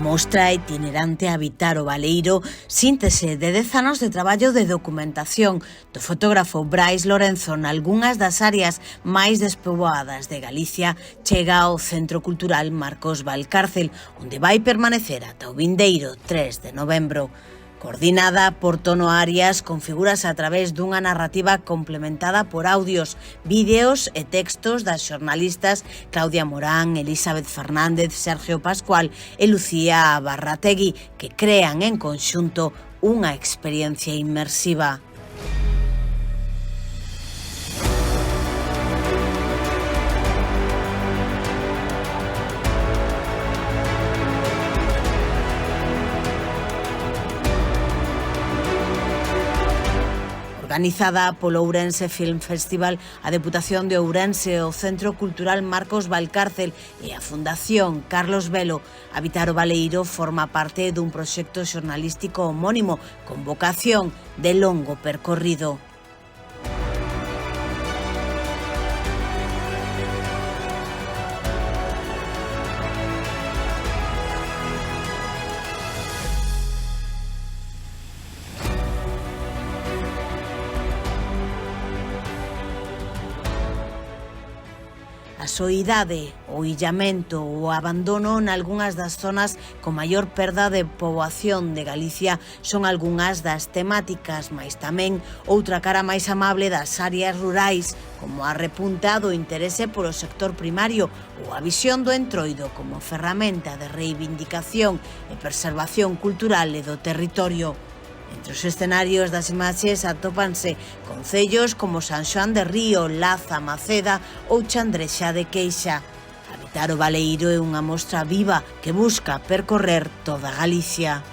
Mostra itinerante Habitar o Baleiro, síntese de 10 anos de traballo de documentación do fotógrafo Brais Lorenzo nalgunhas das áreas máis despoboadas de Galicia, chega ao Centro Cultural Marcos Valcárcel, onde vai permanecer ata o vindeiro 3 de novembro. Coordinada por Tono Arias, configúrase a través dunha narrativa complementada por audios, vídeos e textos das xornalistas Claudia Morán, Elizabeth Fernández, Sergio Pascual e Lucía Barrategui, que crean en conxunto unha experiencia inmersiva. Organizada polo Ourense Film Festival, a Deputación de Ourense, o Centro Cultural Marcos Valcárcel e a Fundación Carlos Velo, Habitar o Baleiro forma parte dun proxecto xornalístico homónimo con vocación de longo percorrido. A soidade, o illamento ou o abandono nalgunhas das zonas con maior perda de poboación de Galicia son algunhas das temáticas, mais tamén outra cara máis amable das áreas rurais, como a repunta do interese polo sector primario ou a visión do entroido como ferramenta de reivindicación e preservación cultural e do territorio. Entre os escenarios das imaxes atópanse concellos como San Xoán de Río, Laza, Maceda ou Chandrexa de Queixa. Habitar o Baleiro é unha mostra viva que busca percorrer toda Galicia.